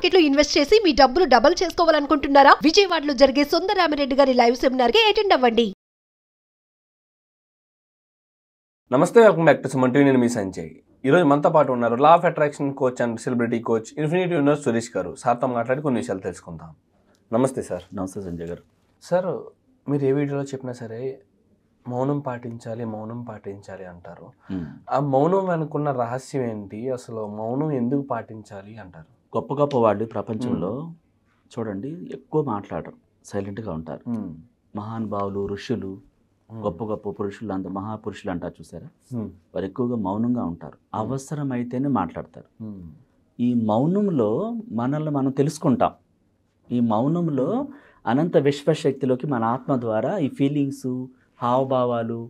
Market లో invest చేసి మీ డబ్బులు డబుల్ చేసుకోవాలనుకుంటున్నారా? విజయవాడలో జరిగే సుందరరామిరెడ్డి గారి లైవ్ సెమినార్ కి అటెండ్ అవ్వండి. నమస్తే, welcome back to Suman TV. నేను మీ సంజయ్. ఈరోజు మనతో పాటు ఉన్నారు law of attraction coach and celebrity coach infinity universe Suresh గారు. సార్తో మాట్లాడి కొన్ని విషయాలు తెలుసుకుందాం. నమస్తే సార్. నమస్తే సంజయ్ గారు. సార్, మీరు ఏ వీడియోలో చెప్పినా సరే మౌనం పాటించాలి అంటారు. ఆ మౌనం వెనుకున్న రహస్యం ఏంటి? అసలు మౌనం ఎందుకు పాటించాలి అంటారు? గొప్ప గొప్ప వాళ్ళు ప్రపంచంలో చూడండి ఎక్కువ మాట్లాడరు, సైలెంట్గా ఉంటారు. మహానుభావులు, ఋషులు, గొప్ప గొప్ప పురుషులు, అంత మహాపురుషులు అంటారు చూసారా, వారు ఎక్కువగా మౌనంగా ఉంటారు. అవసరమైతేనే మాట్లాడతారు. ఈ మౌనంలో మనల్ని మనం తెలుసుకుంటాం. ఈ మౌనంలో అనంత విశ్వశక్తిలోకి మన ఆత్మ ద్వారా ఈ ఫీలింగ్స్, హావభావాలు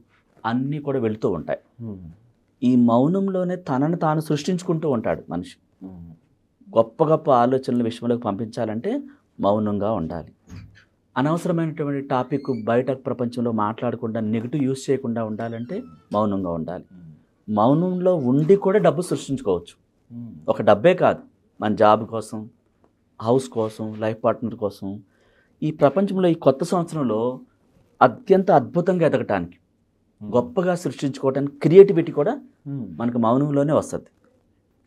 అన్నీ కూడా వెళుతూ ఉంటాయి. ఈ మౌనంలోనే తనను తాను సృష్టించుకుంటూ ఉంటాడు మనిషి. గొప్ప గొప్ప ఆలోచనలు విశ్వంలోకి పంపించాలంటే మౌనంగా ఉండాలి. అనవసరమైనటువంటి టాపిక్ బయట ప్రపంచంలో మాట్లాడకుండా, నెగిటివ్ యూజ్ చేయకుండా ఉండాలంటే మౌనంగా ఉండాలి. మౌనంలో ఉండి కూడా డబ్బు సృష్టించుకోవచ్చు. ఒక డబ్బే కాదు, మన జాబ్ కోసం, హౌస్ కోసం, లైఫ్ పార్ట్నర్ కోసం, ఈ ప్రపంచంలో ఈ కొత్త సంవత్సరంలో అత్యంత అద్భుతంగా ఎదగటానికి, గొప్పగా సృష్టించుకోవటానికి క్రియేటివిటీ కూడా మనకు మౌనంలోనే వస్తుంది.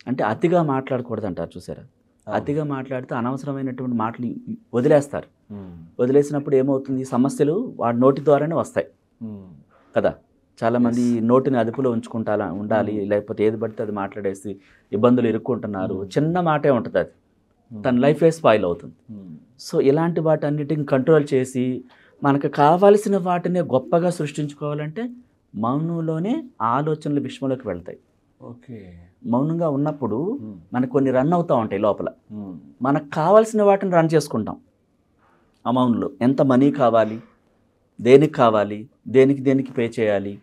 అంటే అతిగా మాట్లాడకూడదు అంటారు చూసారా. అతిగా మాట్లాడితే అనవసరమైనటువంటి మాటలు వదిలేస్తారు. వదిలేసినప్పుడు ఏమవుతుంది, సమస్యలు వాడి నోటి ద్వారానే వస్తాయి కదా. చాలామంది నోటిని అదుపులో ఉండాలి, లేకపోతే ఏది పడితే అది మాట్లాడేసి ఇబ్బందులు ఇరుక్కుంటున్నారు. చిన్న మాటే ఉంటుంది, అది తన లైఫే స్పాయిల్ అవుతుంది. సో ఇలాంటి వాటన్నిటిని కంట్రోల్ చేసి మనకు కావాల్సిన వాటిని గొప్పగా సృష్టించుకోవాలంటే మౌనంలోనే ఆలోచనలు విశ్వంలోకి వెళ్తాయి. ఓకే. మౌనంగా ఉన్నప్పుడు మనకు కొన్ని రన్ అవుతూ ఉంటాయి లోపల. మనకు కావాల్సిన వాటిని రన్ చేసుకుంటాం ఆ మౌనంలో. ఎంత మనీ కావాలి, దేనికి కావాలి, దేనికి పే చేయాలి,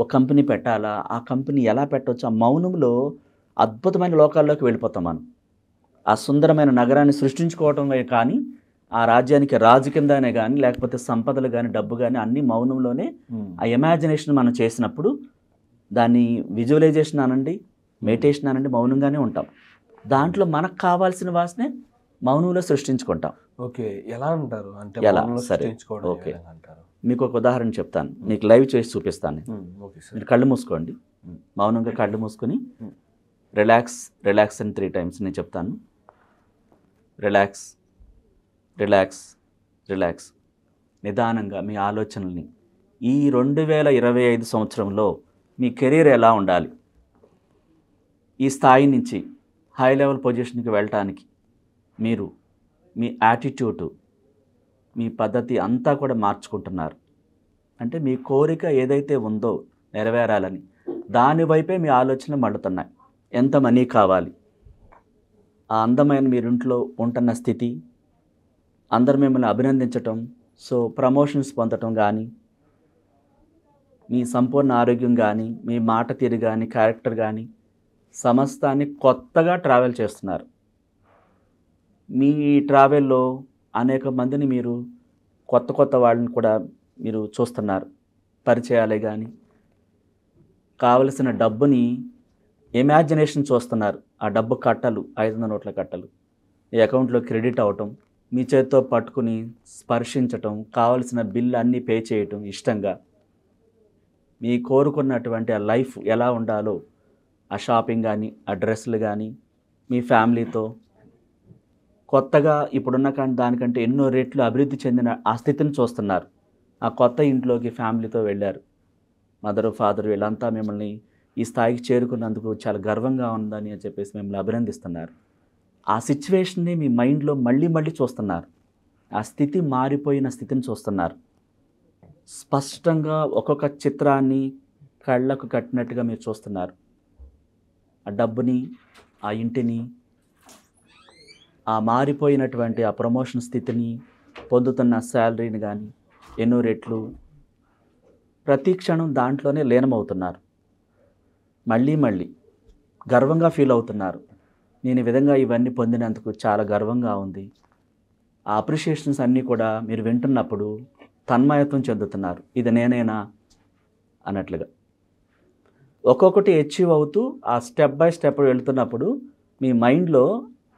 ఒక కంపెనీ పెట్టాలా, ఆ కంపెనీ ఎలా పెట్టవచ్చు, ఆ మౌనంలో అద్భుతమైన లోకాల్లోకి వెళ్ళిపోతాం మనం. ఆ సుందరమైన నగరాన్ని సృష్టించుకోవటమే కానీ, ఆ రాజ్యానికి రాజు కిందనే కానీ, లేకపోతే సంపదలు కానీ, డబ్బు కానీ అన్నీ మౌనంలోనే. ఆ ఇమాజినేషన్ మనం చేసినప్పుడు దాన్ని విజువలైజేషన్ అనండి, మెడిటేషన్ అనండి, మౌనంగానే ఉంటాం. దాంట్లో మనకు కావాల్సిన వాసనే మౌనంలో సృష్టించుకుంటాం. ఓకే. ఎలా అంటారు? అంటే ఎలా? సరే, ఓకే. మీకు ఒక ఉదాహరణ చెప్తాను, మీకు లైవ్ చేసి చూపిస్తాను. మీరు కళ్ళు మూసుకోండి, మౌనంగా కళ్ళు మూసుకొని రిలాక్స్ అని 3 times నేను చెప్తాను. Relax, relax, relax. నిదానంగా మీ ఆలోచనల్ని ఈ 2025 సంవత్సరంలో మీ కెరీర్ ఎలా ఉండాలి, ఈ స్థాయి నుంచి హై లెవెల్ పొజిషన్కి వెళ్ళటానికి మీరు మీ యాటిట్యూడ్, మీ పద్ధతి అంతా కూడా మార్చుకుంటున్నారు. అంటే మీ కోరిక ఏదైతే ఉందో నెరవేరాలని, దానివైపే మీ ఆలోచనలు మళ్ళుతున్నాయి. ఎంత మనీ కావాలి, ఆ అందమైన మీరింట్లో ఉంటున్న స్థితి, అందరు మిమ్మల్ని అభినందించటం, సో ప్రమోషన్స్ పొందటం కానీ, మీ సంపూర్ణ ఆరోగ్యం కానీ, మీ మాట తీరు కానీ, క్యారెక్టర్ కానీ, సమస్తాన్ని కొత్తగా ట్రావెల్ చేస్తున్నారు. మీ ట్రావెల్లో అనేక మందిని మీరు కొత్త వాళ్ళని కూడా మీరు చూస్తున్నారు, పరిచయాలే కానీ, కావలసిన డబ్బుని ఇమాజినేషన్ చూస్తున్నారు. ఆ డబ్బు కట్టలు, 500 నోట్ల కట్టలు మీ అకౌంట్లో క్రెడిట్ అవటం, మీ చేతితో పట్టుకుని స్పర్శించటం, కావలసిన బిల్ అన్నీ పే చేయటం, ఇష్టంగా మీ కోరుకున్నటువంటి ఆ లైఫ్ ఎలా ఉండాలో, ఆ షాపింగ్ కానీ, ఆ డ్రెస్సులు కానీ, మీ ఫ్యామిలీతో కొత్తగా ఇప్పుడున్న కానీ దానికంటే ఎన్నో రెట్లు అభివృద్ధి చెందిన ఆ స్థితిని చూస్తున్నారు. ఆ కొత్త ఇంట్లోకి ఫ్యామిలీతో వెళ్ళారు. మదరు, ఫాదరు వీళ్ళంతా మిమ్మల్ని ఈ స్థాయికి చేరుకున్నందుకు చాలా గర్వంగా ఉందని అని చెప్పేసి మిమ్మల్ని అభినందిస్తున్నారు. ఆ సిచ్యువేషన్ని మీ మైండ్లో మళ్ళీ చూస్తున్నారు. ఆ స్థితి మారిపోయిన స్థితిని చూస్తున్నారు. స్పష్టంగా ఒక్కొక్క చిత్రాన్ని కళ్ళకు కట్టినట్టుగా మీరు చూస్తున్నారు. ఆ డబ్బుని, ఆ ఇంటిని, ఆ మారిపోయినటువంటి ఆ ప్రమోషన్ స్థితిని, పొందుతున్న శాలరీని కానీ, ఎన్నో రెట్లు ప్రతి క్షణం దాంట్లోనే లీనమవుతున్నారు. మళ్ళీ గర్వంగా ఫీల్ అవుతున్నారు. నేను ఈ విధంగా ఇవన్నీ పొందినందుకు చాలా గర్వంగా ఉంది. ఆ అప్రిషియేషన్స్ అన్నీ కూడా మీరు వింటున్నప్పుడు తన్మయత్వం చెందుతున్నారు. ఇది నేనేనా అన్నట్లుగా ఒక్కొక్కటి అచీవ్ అవుతూ ఆ స్టెప్ బై స్టెప్ వెళ్తున్నప్పుడు మీ మైండ్లో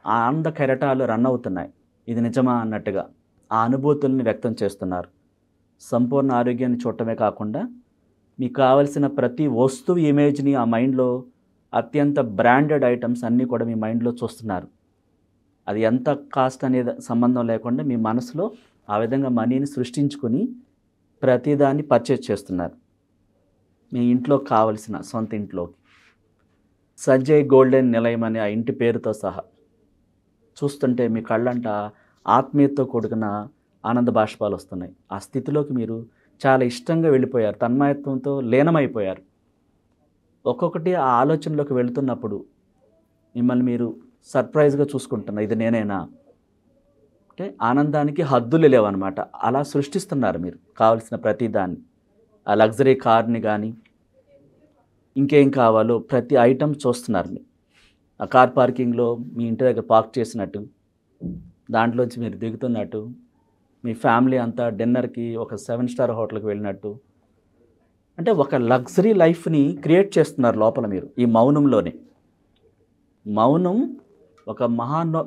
ఆ ఆనంద కెరటాలు రన్ అవుతున్నాయి. ఇది నిజమా అన్నట్టుగా ఆ అనుభూతుల్ని వ్యక్తం చేస్తున్నారు. సంపూర్ణ ఆరోగ్యాన్ని చూడటమే కాకుండా మీకు కావలసిన ప్రతి వస్తువు ఇమేజ్ని ఆ మైండ్లో అత్యంత బ్రాండెడ్ ఐటమ్స్ అన్నీ కూడా మీ మైండ్లో చూస్తున్నారు. అది ఎంత కాస్ట్ అనేది సంబంధం లేకుండా మీ మనసులో ఆ విధంగా మనీని సృష్టించుకుని ప్రతిదాన్ని పర్చేజ్ చేస్తున్నారు మీ ఇంట్లో కావలసిన సొంత ఇంట్లోకి. సంజయ్ గోల్డెన్ నిలయం అనే ఆ ఇంటి పేరుతో సహా చూస్తుంటే మీ కళ్ళంట ఆత్మీయతతో కూడుకున్న ఆనంద బాష్పాలు వస్తున్నాయి. ఆ స్థితిలోకి మీరు చాలా ఇష్టంగా వెళ్ళిపోయారు, తన్మయత్వంతో లీనమైపోయారు. ఒక్కొక్కటి ఆ ఆలోచనలోకి వెళుతున్నప్పుడు మిమ్మల్ని మీరు సర్ప్రైజ్గా చూసుకుంటున్నారు, ఇది నేనేనా అంటే ఆనందానికి హద్దులు లేవన్నమాట. అలా సృష్టిస్తున్నారు మీరు కావాల్సిన ప్రతిదాన్ని. ఆ లగ్జరీ కార్ని కానీ ఇంకేం కావాలో ప్రతి ఐటమ్ చూస్తున్నారు మీరు. ఆ కార్ పార్కింగ్లో మీ ఇంటి దగ్గర పార్క్ చేసినట్టు, దాంట్లోంచి మీరు దిగుతున్నట్టు, మీ ఫ్యామిలీ అంతా డిన్నర్కి ఒక 7 స్టార్ హోటల్కి వెళ్ళినట్టు, అంటే ఒక లగ్జరీ లైఫ్ని క్రియేట్ చేస్తున్నారు లోపల మీరు ఈ మౌనంలోనే. మౌనం ఒక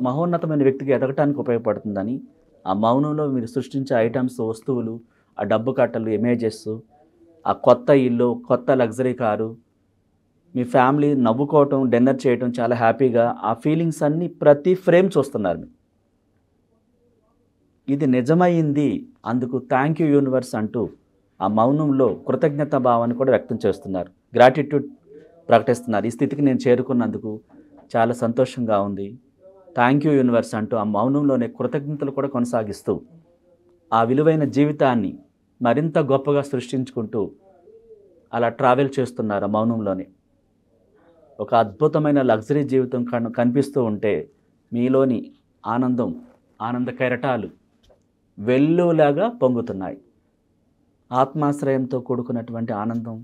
మహోన్నతమైన వ్యక్తికి ఎదగటానికి ఉపయోగపడుతుందని ఆ మౌనంలో మీరు సృష్టించే ఐటమ్స్, వస్తువులు, ఆ డబ్బు కట్టలు, ఇమేజెస్, ఆ కొత్త ఇల్లు, కొత్త లగ్జరీ కారు, మీ ఫ్యామిలీ నవ్వుకోవటం, డిన్నర్ చేయటం చాలా హ్యాపీగా, ఆ ఫీలింగ్స్ అన్నీ ప్రతి ఫ్రేమ్ చూస్తున్నారు మీరు. ఇది నిజమైంది, అందుకు థ్యాంక్ యూ యూనివర్స్ అంటూ ఆ మౌనంలో కృతజ్ఞత భావాన్ని కూడా వ్యక్తం చేస్తున్నారు, గ్రాటిట్యూడ్ ప్రకటిస్తున్నారు. ఈ స్థితికి నేను చేరుకున్నందుకు చాలా సంతోషంగా ఉంది, థ్యాంక్ యూ యూనివర్స్ అంటూ ఆ మౌనంలోనే కృతజ్ఞతలు కూడా కొనసాగిస్తూ ఆ విలువైన జీవితాన్ని మరింత గొప్పగా సృష్టించుకుంటూ అలా ట్రావెల్ చేస్తున్నారు ఆ మౌనంలోనే. ఒక అద్భుతమైన లగ్జరీ జీవితం కనిపిస్తూ ఉంటే మీలోని ఆనంద కెరటాలు వెల్లులాగా పొంగుతున్నాయి. ఆత్మాశ్రయంతో కూడుకున్నటువంటి ఆనందం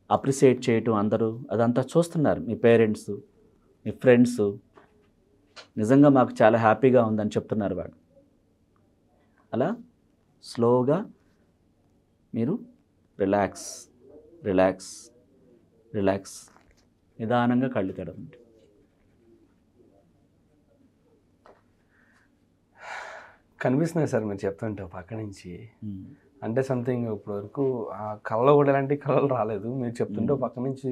అప్రిషియేట్ చేయటం అందరూ అదంతా చూస్తున్నారు. మీ పేరెంట్స్, మీ ఫ్రెండ్స్ నిజంగా మాకు చాలా హ్యాపీగా ఉందని చెప్తున్నారు వాడు. అలా స్లోగా మీరు రిలాక్స్ రిలాక్స్ రిలాక్స్ నిదానంగా కళ్ళు తెరవండి. కనిపిస్తున్నాయి సార్ మీరు చెప్తుంటే పక్క నుంచి. అంటే సంథింగ్ ఇప్పటి వరకు ఆ కళలో కూడా ఎలాంటి కళలు రాలేదు. మీరు చెప్తుంటే పక్క నుంచి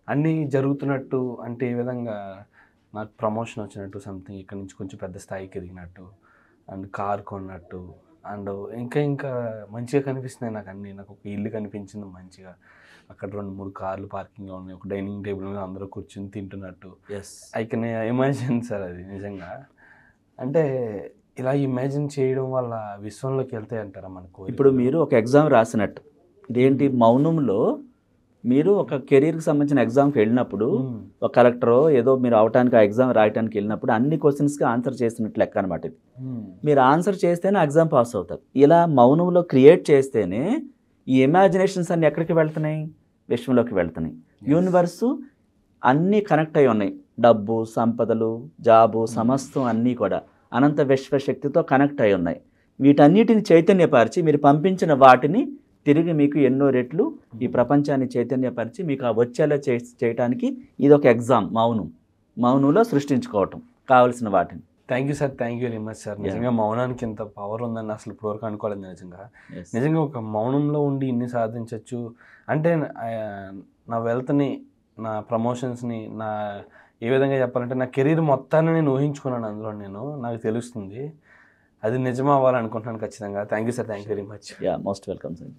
అన్నీ జరుగుతున్నట్టు, అంటే ఏ విధంగా నాకు ప్రమోషన్ వచ్చినట్టు, సంథింగ్ ఇక్కడ నుంచి కొంచెం పెద్ద స్థాయికి ఎదిగినట్టు, అండ్ కార్ కొన్నట్టు, అండ్ ఇంకా మంచిగా కనిపిస్తున్నాయి నాకు అన్నీ. నాకు ఒక ఇల్లు కనిపించింది మంచిగా, అక్కడ 2-3 కార్లు పార్కింగ్లో ఉన్నాయి, ఒక డైనింగ్ టేబుల్ మీద అందరూ కూర్చొని తింటున్నట్టు. ఐ కెన్ ఇమాజిన్ సార్ అది నిజంగా. అంటే ఇలా ఇమాజిన్ చేయడం వల్ల విశ్వంలోకి వెళ్తాయి అంటారా మనకు? ఇప్పుడు మీరు ఒక ఎగ్జామ్ రాసినట్టు, ఇదేంటి మౌనంలో మీరు ఒక కెరీర్కి సంబంధించిన ఎగ్జామ్కి వెళ్ళినప్పుడు, ఒక కలెక్టరో ఏదో మీరు అవటానికి ఆ ఎగ్జామ్ రాయడానికి వెళ్ళినప్పుడు అన్ని క్వశ్చన్స్కి ఆన్సర్ చేసినట్లు లెక్క అనమాట ఇది. మీరు ఆన్సర్ చేస్తేనే ఎగ్జామ్ పాస్ అవుతారు. ఇలా మౌనంలో క్రియేట్ చేస్తేనే ఈ ఇమాజినేషన్స్ అన్నీ ఎక్కడికి వెళ్తున్నాయి? విశ్వంలోకి వెళ్తున్నాయి. యూనివర్సు అన్నీ కనెక్ట్ అయి ఉన్నాయి. డబ్బు, సంపదలు, జాబు, సమస్తం అన్నీ కూడా అనంత విశ్వశక్తితో కనెక్ట్ అయి ఉన్నాయి. వీటన్నిటిని చైతన్యపరిచి మీరు పంపించిన వాటిని తిరిగి మీకు ఎన్నో రెట్లు ఈ ప్రపంచాన్ని చైతన్యపరిచి మీకు ఆ వచ్చేలా చేయడానికి ఇది ఒక ఎగ్జామ్. మౌనంలో సృష్టించుకోవటం కావలసిన వాటిని. Thank you sir, thank you very much sir. నిజంగా మౌనానికి ఇంత పవర్ ఉందని అసలు ఇప్పటివరకు అనుకోలేదు. నిజంగా ఒక మౌనంలో ఉండి ఇన్ని సాధించవచ్చు అంటే, నా వెల్త్ని, నా ప్రమోషన్స్ని, నా ఏ విధంగా చెప్పాలంటే నా కెరీర్ మొత్తాన్ని నేను ఊహించుకున్నాను అందులో. నాకు తెలుస్తుంది అది నిజం అవ్వాలనుకుంటున్నాను ఖచ్చితంగా. Thank you sir, thank you very much. Most welcome sir.